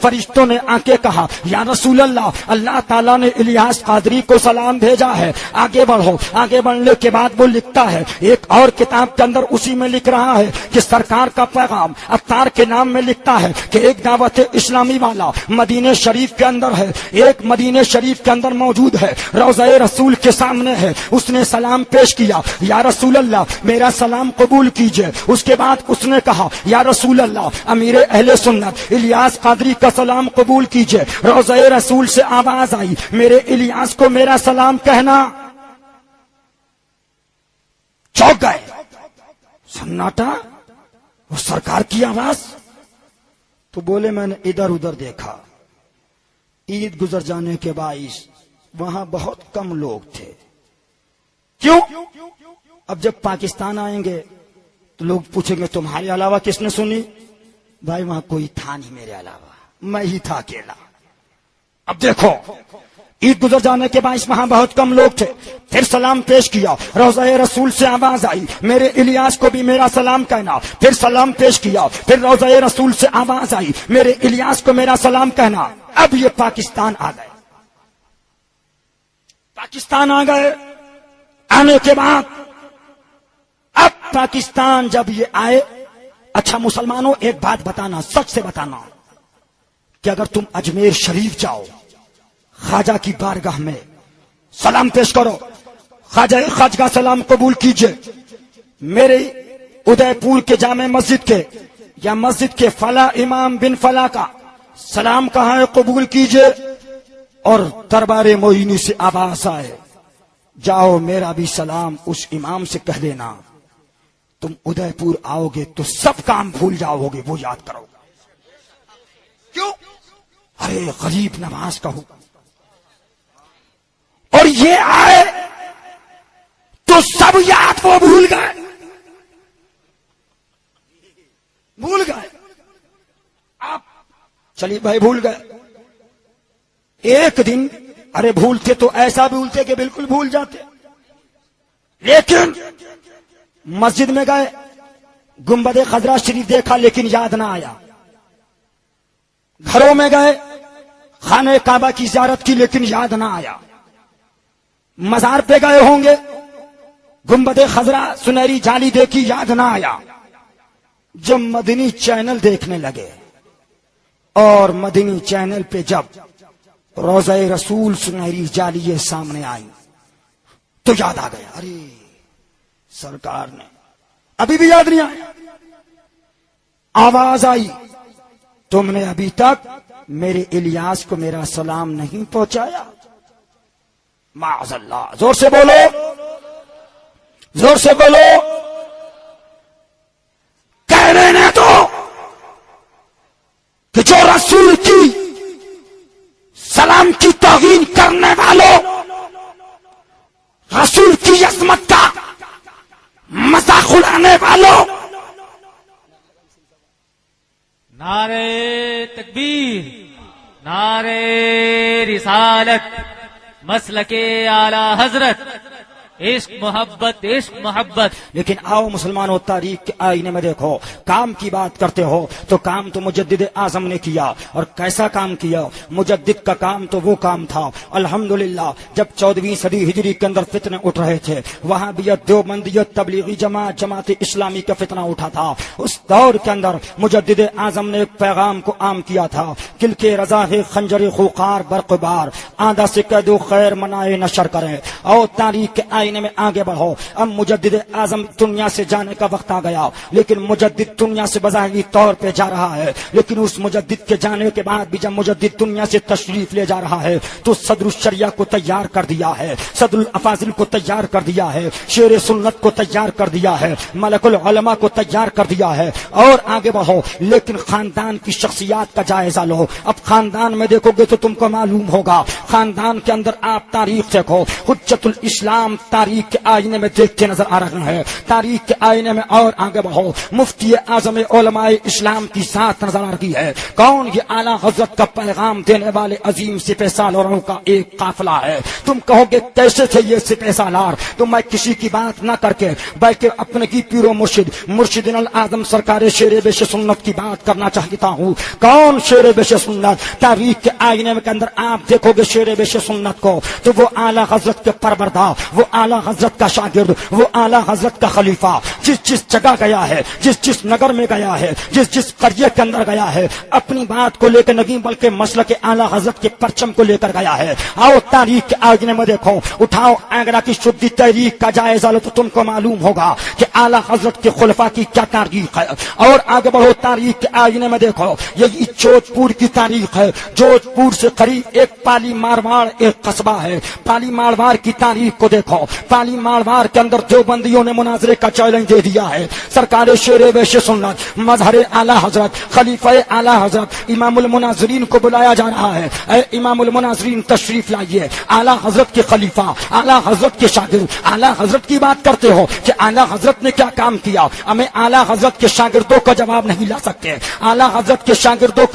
فرشتوں نے آ کے کہا یا رسول اللہ، اللہ تعالیٰ نے الیاس قادری کو سلام بھیجا ہے، آگے بڑھو۔ آگے بڑھنے کے بعد وہ لکھتا ہے ایک اور کتاب کے اندر، اسی میں لکھ رہا ہے کہ سرکار کا پیغام اتار کے نام میں لکھتا ہے کہ ایک دعوت اسلامی والا مدینہ شریف کے اندر ہے، ایک مدینہ شریف کے اندر موجود ہے، روضہ رسول کے سامنے ہے، اس نے سلام پیش کیا، یا رسول اللہ میرا سلام قبول کیجئے۔ اس کے بعد اس نے کہا یا رسول اللہ امیر اہل سنت الیاس قادری کا سلام قبول کیجئے۔ روضہ رسول سے آواز آئی میرے الیاس کو میرا سلام کہنا۔ چوک گئے، سناٹا، وہ سرکار کی آواز۔ تو بولے میں نے ادھر ادھر دیکھا، عید گزر جانے کے باعث وہاں بہت کم لوگ تھے۔ کیوں؟ اب جب پاکستان آئیں گے تو لوگ پوچھیں گے تمہارے علاوہ کس نے سنی؟ بھائی وہاں کوئی تھا نہیں میرے علاوہ، میں ہی تھا اکیلا۔ اب دیکھو عید گزر جانے کے باعث وہاں بہت کم لوگ تھے، پھر سلام پیش کیا، روضہ رسول سے آواز آئی میرے الیاس کو بھی میرا سلام کہنا، پھر سلام پیش کیا، پھر روضہ رسول سے آواز آئی میرے الیاس کو میرا سلام کہنا۔ اب یہ پاکستان آ گئے، پاکستان آ گئے، آنے کے بعد اب پاکستان جب یہ آئے، اچھا مسلمانوں ایک بات بتانا، سچ سے بتانا کہ اگر تم اجمیر شریف جاؤ، خواجہ کی بارگاہ میں سلام پیش کرو، خواجہ کا سلام قبول کیجئے، میرے ادے پور کے جامع مسجد کے یا مسجد کے فلاں امام بن فلاں کا سلام کہاں ہے قبول کیجئے، اور دربار معینی سے آواز آئے جاؤ میرا بھی سلام اس امام سے کہہ دینا، تم ادے پور آؤ گے تو سب کام بھول جاؤ گے، وہ یاد کرو۔ کیوں؟ ارے غریب نواز کا حکم، اور یہ آئے تو سب یاد وہ بھول گئے، بھول گئے۔ آپ چلیے بھائی بھول گئے، ایک دن ارے بھولتے تو ایسا بھولتے کہ بالکل بھول جاتے، لیکن مسجد میں گئے، گنبد خضرا شریف دیکھا لیکن یاد نہ آیا، گھروں میں گئے، خانہ کعبہ کی زیارت کی لیکن یاد نہ آیا، مزار پہ گئے ہوں گے، گنبد خضرا سنہری جالی دیکھی یاد نہ آیا۔ جب مدنی چینل دیکھنے لگے اور مدنی چینل پہ جب روضہ رسول سنہری جالی سامنے آئی تو یاد آ گیا، ارے سرکار نے، ابھی بھی یاد نہیں آیا۔ آواز آئی تم نے ابھی تک میرے الیاس کو میرا سلام نہیں پہنچایا، معاذ اللہ، زور سے بولو، زور سے بولو، کہنے نے تو کہ جو رسول کی سلام کی توہین کرنے والوں، رسول کی عظمت کا مذاق اڑانے والوں، نعرے تکبیر، نعرے رسالت، مسلک اعلی حضرت، عشق محبت، عشق محبت۔ لیکن آؤ مسلمانوں، تاریخ کے آئینے میں دیکھو، کام کی بات کرتے ہو تو کام تو مجدد اعظم نے کیا، اور کیسا کام کیا؟ مجدد کا کام تو وہ کام تھا، الحمدللہ جب 14ویں صدی ہجری کے اندر فتنے اٹھ رہے تھے، وہابیت، دیوبندیت، تبلیغی جماعت اسلامی کا فتنہ اٹھا تھا، اس دور کے اندر مجدد اعظم نے ایک پیغام کو عام کیا تھا، کل کے رضا ہے خنجر خوخار برق بار، آندھا سے کہہ دو خیر منائے نشر کریں، اور تاریخ کے آئینے میں آگے بڑھو۔ اب مجدد اعظم دنیا سے جانے کا وقت آ گیا، لیکن مجدد دنیا سے بظاہری طور پہ جا رہا ہے، لیکن اس مجدد کے جانے کے بعد بھی جب مجدد دنیا سے تشریف لے جا رہا ہے تو صدر الشریعہ کو تیار کر دیا ہے، صدر الافاضل کو تیار کر دیا ہے، شیر سنت کو تیار کر دیا ہے، ملک العلماء کو تیار کر دیا ہے، اور آگے بڑھو۔ لیکن خاندان کی شخصیات کا جائزہ لو، اب خاندان میں دیکھو گے تو تم کو معلوم ہوگا خاندان کے اندر آپ تاریخ دیکھو، حجت الاسلام تاریخ کے آئینے میں دیکھتے نظر آ رہے ہیں، تاریخ کے آئینے میں اور آگے بڑھو، مفتی اعظم علماء اسلام کی ذات نظر آ رہی ہے، کون؟ یہ اعلیٰ حضرت کا پیغام دینے والے عظیم سپہ سالاروں کا ایک قافلہ ہے۔ تم کہو گے کیسے تھے یہ سپہ سالار؟ تو میں کسی کی بات نہ کر کے بلکہ اپنے کی پیر و مرشدین الاعظم سرکار شیر بیش سنت کی بات کرنا چاہتا ہوں۔ کون شیر بیش سنت؟ تاریخ کے آئینے کے اندر آپ دیکھو گے شیر بیش سنت کو تو وہ اعلیٰ حضرت کے پروردہ، وہ اعلیٰ حضرت کا شاگرد، وہ اعلیٰ حضرت کا خلیفہ، جس جگہ گیا ہے، جس نگر میں گیا ہے، جس قریے کے اندر گیا ہے، اپنی بات کو لے کے نہیں بلکہ مسلک اعلیٰ حضرت کے پرچم کو لے کر گیا ہے۔ آؤ تاریخ کے آئینے میں دیکھو، اٹھاؤ آگرہ کی شدی تحریک کا جائزہ لو تو تم کو معلوم ہوگا کہ اعلیٰ حضرت کے خلفاء کی کیا تاریخ ہے۔ اور آگے بڑھو تاریخ کے آئینے میں دیکھو، یہی جوجھ پور کی تاریخ ہے۔ جوجھ پور سے قریب ایک پالی مارواڑ ایک قصبہ ہے، پالی مارواڑ کی تاریخ کو دیکھو۔ پالی مارواڑ کے اندر دیوبندیوں نے مناظرے کا چیلنج دے دیا ہے۔ سرکار شیر بیش سنت مظہر اعلیٰ حضرت خلیفہ اعلیٰ حضرت امام المناظرین کو بلایا جا رہا ہے۔ اے امام المناظرین تشریف لائیے، اعلیٰ حضرت کے خلیفہ، اعلیٰ حضرت کے شاگرد، اعلیٰ حضرت کی بات کرتے ہو کہ اعلیٰ حضرت نے کیا کام کیا؟ ہمیں اعلیٰ حضرت کے شاگردوں کا جواب نہیں لا سکتے، اعلیٰ حضرت کے شاگردوں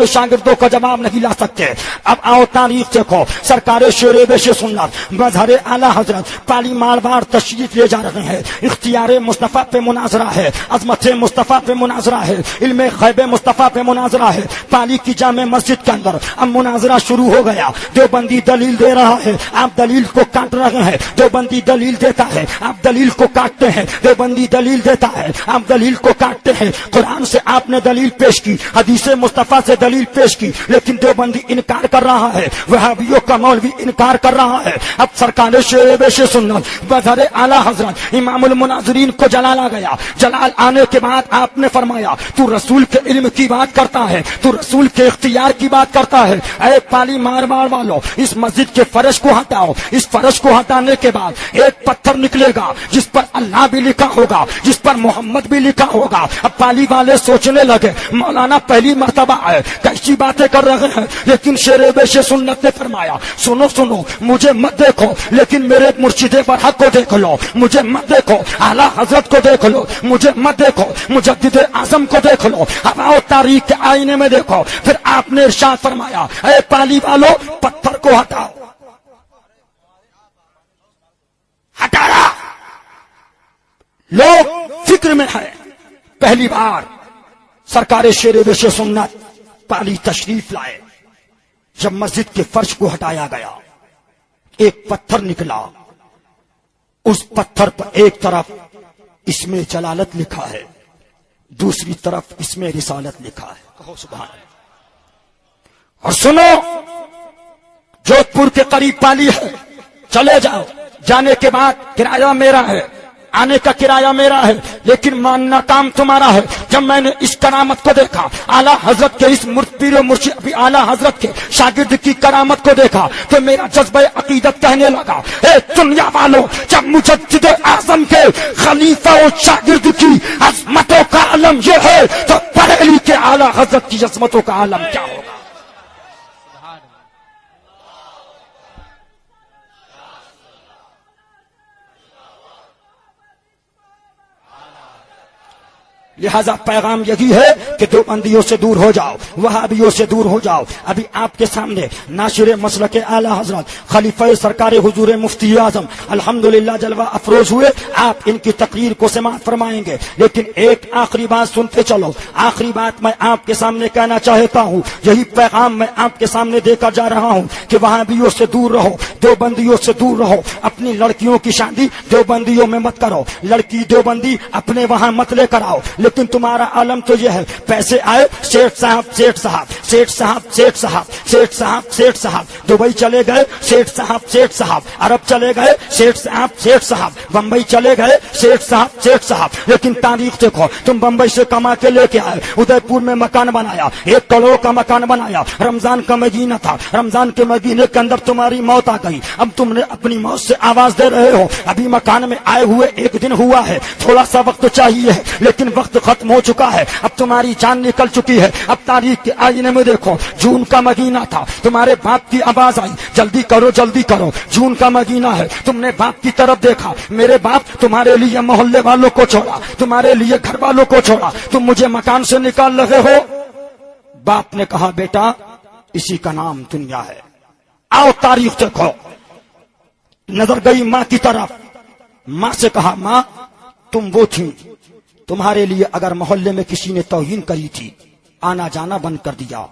کا جواب نہیں لا سکتے۔ اب آؤ تاریخ دیکھو، سرکار شیر بیش سنت مظہر اعلیٰ حضرت پالی مارواڑ تشریف لے جا رہے ہیں۔ اختیار مصطفیٰ پہ مناظرہ ہے، عظمت مصطفیٰ پہ مناظرہ ہے، علم غیب مصطفیٰ پہ مناظرہ ہے۔ پالی کی جامع مسجد کے اندر اب مناظرہ شروع ہو گیا۔ دیوبندی دلیل دے رہا ہے، آپ دلیل کو کاٹ رہے ہیں۔ دیوبندی دلیل دیتا ہے، آپ دلیل کو کاٹتے ہیں۔ دیوبندی دلیل دیتا ہے، آپ دلیل کو کاٹتے ہیں۔ قرآن سے آپ نے دلیل پیش کی، حدیث مصطفیٰ سے دلیل پیش کی، لیکن دیوبندی انکار کر رہا ہے، وہابیوں کا مولوی انکار کر رہا ہے۔ اب سرکار شیر بیش سنت مظہر اعلیٰ حضرت امام المناظرین کو جلال آ گیا۔ جلال آنے کے بعد آپ نے فرمایا تو رسول کے علم کی بات کرتا ہے، تو رسول کے اختیار کی بات کرتا ہے۔ اے پالی مارواڑ والو، اس مسجد کے فرش کو ہٹاؤ۔ اس فرش کو ہٹانے کے بعد ایک پتھر نکلے گا جس پر اللہ بھی لکھا ہوگا، جس پر محمد بھی لکھا ہوگا۔ اب پالی والے سوچنے لگے مولانا پہلی مرتبہ ہے، کیسی باتیں کر رہے ہیں؟ لیکن شیر بیش سنت نے فرمایا سنو مجھے مت دیکھو، لیکن میرے مرشد برحق کو دیکھ لو۔ مجھے مت دیکھو، اعلیٰ حضرت کو دیکھ لو۔ مجھے مت دیکھو، مجدد اعظم کو دیکھ لو۔ اب آؤ تاریخ کے آئینے میں دیکھو، پھر آپ نے ارشاد فرمایا اے پالی والو پتھر کو ہٹاؤ۔ ہٹایا۔ لوگ فکر میں ہے، پہلی بار سرکار شیر بیش سنت پالی تشریف لائے۔ جب مسجد کے فرش کو ہٹایا گیا، ایک پتھر نکلا، اس پتھر پر ایک طرف اس میں جلالت لکھا ہے، دوسری طرف اس میں رسالت لکھا ہے۔ کہو سبحان اللہ۔ اور سنو، جودھ پور کے قریب پالی ہے، چلے جاؤ، جانے کے بعد کرایہ میرا ہے، آنے کا کرایہ میرا ہے، لیکن ماننا کام تمہارا ہے۔ جب میں نے اس کرامت کو دیکھا، اعلیٰ حضرت کے اس پیر و مرشد اعلیٰ حضرت کے شاگرد کی کرامت کو دیکھا تو میرا جذبہ عقیدت کہنے لگا اے دنیا والو، جب مجدد اعظم کے خلیفہ و شاگرد کی عظمتوں کا عالم یہ ہے تو بریلی کے اعلیٰ حضرت کی عظمتوں کا عالم کیا ہوگا؟ لہذا پیغام یہی ہے کہ دیوبندیوں سے دور ہو جاؤ، وہابیوں سے دور ہو جاؤ۔ ابھی آپ کے سامنے ناشر مسلک اعلیٰ حضرت خلیفہ سرکار حضور مفتی اعظم الحمدللہ جلوہ افروز ہوئے، آپ ان کی تقریر کو سماعت فرمائیں گے، لیکن ایک آخری بات سنتے چلو۔ آخری بات میں آپ کے سامنے کہنا چاہتا ہوں، یہی پیغام میں آپ کے سامنے دے کر جا رہا ہوں کہ وہابیوں سے دور رہو، دیوبندیوں سے دور رہو۔ اپنی لڑکیوں کی شادی دیوبندیوں میں مت کرو، لڑکی دیوبندی اپنے وہاں مت لے کر آؤ، لیکن تمہارا عالم تو یہ ہے، پیسے آئے سیٹ صاحب سیٹ صاحب سیٹ صاحب سیٹ صاحب سیٹ صاحب سیٹ صاحب، دبئی چلے گئے سیٹ صاحب سیٹ صاحب، عرب چلے گئے سیٹ صاحب سیٹ صاحب، بمبئی چلے گئے سیٹ صاحب سیٹ صاحب۔ لیکن تاریخ دیکھو، تم بمبئی سے کما کے لے کے آئے، ادے پور میں مکان بنایا، 1 کروڑ کا مکان بنایا، رمضان کا مہینہ تھا، رمضان کے مہینے کے اندر تمہاری موت آ گئی، اب تم نے اپنی موت سے آواز دے رہے ہو۔ ابھی مکان میں آئے ہوئے 1 دن ہوا ہے، تھوڑا سا وقت چاہیے، لیکن وقت ختم ہو چکا ہے، اب تمہاری جان نکل چکی ہے۔ اب تاریخ کے آئینے میں دیکھو جون کا مہینہ تھا, تمہارے باپ کی آواز آئی جلدی کرو جلدی کرو, جون کا مہینہ ہے, تم نے باپ کی طرف دیکھا, میرے باپ تمہارے لیے محلے والوں کو چھوڑا, تمہارے لیے گھر والوں کو چھوڑا, تم مجھے مکان سے نکال رہے ہو. باپ نے کہا بیٹا اسی کا نام دنیا ہے, آؤ تاریخ دیکھو. نظر گئی ماں کی طرف, ماں سے کہا ماں تم وہ تھی, تمہارے لیے اگر محلے میں کسی نے توہین کری تھی آنا جانا بند کر دیا,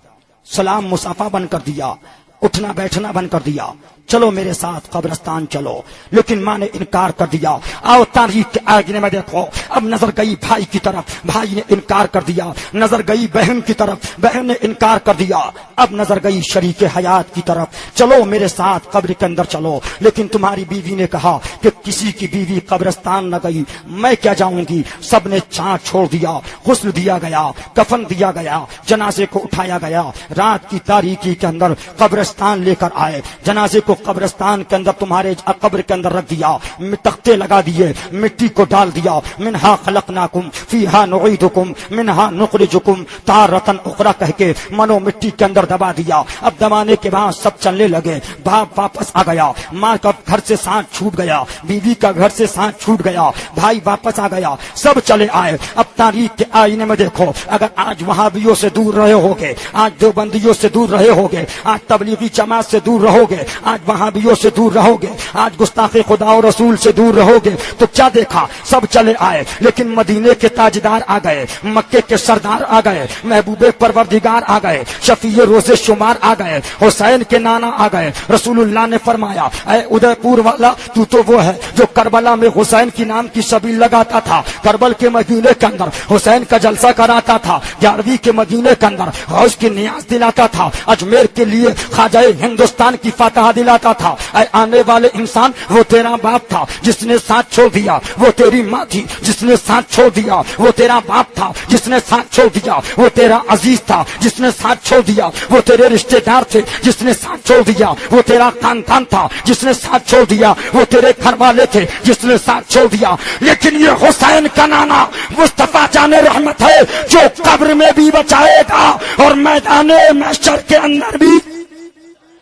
سلام مصافحہ بند کر دیا, اٹھنا بیٹھنا بند کر دیا, چلو میرے ساتھ قبرستان چلو. لیکن ماں نے انکار کر دیا. آؤ تاریخ کے آئینے میں دیکھو, اب نظر گئی بھائی کی طرف, بھائی نے انکار کر دیا. نظر گئی بہن کی طرف, بہن نے انکار کر دیا. اب نظر گئی شریک حیات کی طرف, چلو میرے ساتھ قبر کے اندر چلو. لیکن تمہاری بیوی نے کہا کہ کسی کی بیوی قبرستان نہ گئی میں کیا جاؤں گی. سب نے چاند چھوڑ دیا, غسل دیا گیا, کفن دیا گیا, جنازے کو اٹھایا گیا, رات کی تاریکی کے اندر قبرستان لے کر آئے, جنازے کو قبرستان کے اندر تمہارے قبر کے اندر رکھ دیا, تختے لگا دیے, مٹی کو ڈال دیا. منہا خلقناکم فیہا نعیدکم منہا نخرجکم تارۃ اخری کہہ کے منو مٹی کے اندر دبا دیا. اب دبانے کے بعد سب چلنے لگے. باپ واپس آ گیا, ماں کا گھر سے سانس چھوٹ گیا, بیوی کا گھر سے سانس چھوٹ گیا, بھائی واپس آ گیا, سب چلے آئے. اب تاریخ کے آئینے میں دیکھو, اگر آج وہابیوں سے دور رہے ہوگے, آج دیوبندیوں سے دور رہے ہوگے, آج تبلیغی جماعت سے دور رہو گے, آج وہابیوں سے دور رہو گے, آج گستاخ خدا اور رسول سے دور رہو گے, تو کیا دیکھا سب چلے آئے. لیکن مدینے کے تاجدار آ گئے, مکے کے سردار آ گئے, محبوب پروردگار آ گئے, شفیع روزے شمار آ گئے, حسین کے نانا آ گئے. رسول اللہ نے فرمایا اے ادے پور والا تو وہ ہے جو کربلا میں حسین کی نام کی شبیل لگاتا تھا, کربل کے مدینے کے اندر حسین کا جلسہ کراتا تھا, گیارہویں کے مدینے کے اندر غوث کی نیاز دلاتا تھا, اجمیر کے لیے خواجہ ہندوستان کی فاتحہ دلاتا تھا. اے آنے والے انسان وہ تیرا باپ تھا جس نے ساتھ چھوڑ دیا, وہ تیری ماں تھی جس نے ساتھ چھوڑ دیا, وہ تیرا باپ تھا جس نے ساتھ چھوڑ دیا, وہ تیرا عزیز تھا جس نے ساتھ چھوڑ دیا, وہ تیرے رشتے دار تھے جس نے ساتھ چھوڑ دیا, وہ تیرا خاندان تھا جس نے ساتھ چھوڑ دیا, وہ تیرے گھر والے تھے جس نے ساتھ چھوڑ دیا. لیکن یہ حسین کا نانا مصطفیٰ جان رحمت ہے جو قبر میں بھی بچائے گا اور میدان محشر کے اندر بھی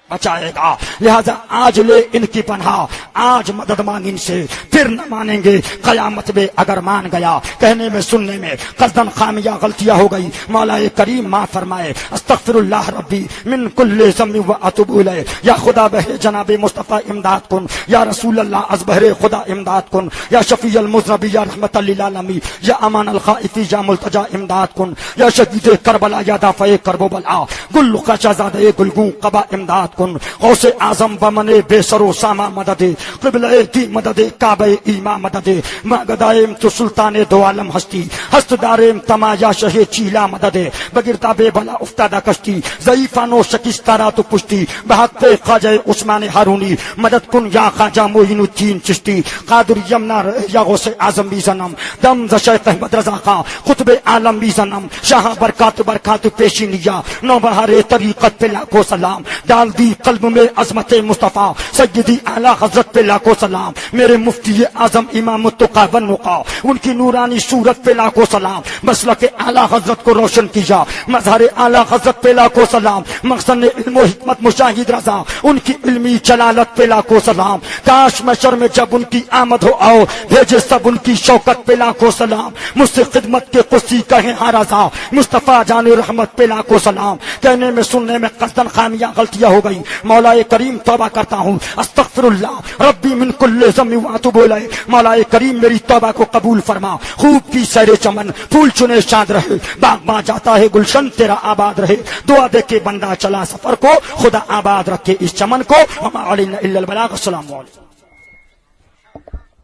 بچائے گا. لہذا آج لے ان کی پناہ, آج مدد مانگ ان سے, پھر نہ مانیں گے قیامت میں اگر مان گیا. کہنے میں سننے میں قصدن خامیاں غلطیاں ہو گئی, مولا کریم معاف فرمائے. استغفر اللہ ربی من کل ذنب و اتوب الیہ. یا خدا بہر جناب مصطفیٰ امداد کن, یا رسول اللہ از بہر خدا امداد کن, یا شفیع المذنبی یا رحمت للعالمین, یا امان الخائفی یا ملتجا امداد کن, یا شدید کربلا یا دافع کرب و بلا, گل کا شہزادہ گلگوں قبا امداد کن. غوث اعظم بمنے بے سر و ساما مدد, قبلہ کی مدد, کعبہ ایما مدد, مگدائم تو سلطان دو عالم ہستی, ہست دارم تمایا شہ چیلا مدد, بگرتا بے بلا افتادہ کشتی, ضعیفانو شکستارا تو پشتی, بحق پہ خواجہ عثمان ہارونی مدد کن یا خواجہ معین الدین چشتی, قادر یمنا یا غوث اعظم بھی زنم, دم شیخ احمد رضا خان خطب عالم بھی زنم, شاہ برکات برکات پیشی نیا, نو بہار طریقت پہ لاکھوں سلام, ڈال دی قلب میں عظمت مصطفیٰ سیدی اعلیٰ حضرت پہ لاکھوں سلام. میرے مفتی اعظم امام التقیٰ والنقیٰ ان کی نورانی صورت پہ لاکھوں سلام. مسلک اعلیٰ حضرت کو روشن کیا, مظہر اعلیٰ حضرت پہ لاکھوں سلام. مقصد علم و حکمت مشاہد رضا ان کی علمی جلالت پہ لاکھوں سلام. کاش محشر میں جب ان کی آمد ہو آؤ بھیجے سب ان کی شوکت پہ لاکھوں سلام. مجھ سے خدمت کے قصی کہیں ہاں رضا مصطفیٰ جان رحمت پہ لاکھوں سلام. کہنے میں سننے میں قصدن خامیاں غلطیاں ہو گئی, مولا کریم توبہ کرتا ہوں. استغفر اللہ ربی من کل ذنب و اتوب الیہ. مولا کریم میری توبہ کو قبول فرما. خوب کی سیر چمن پھول چنے شاد رہے, باغ جاتا ہے گلشن تیرا آباد رہے. دعا دے کے بندہ چلا سفر کو, خدا آباد رکھے اس چمن کو. وما علینا الا البلاغ. السلام علیکم.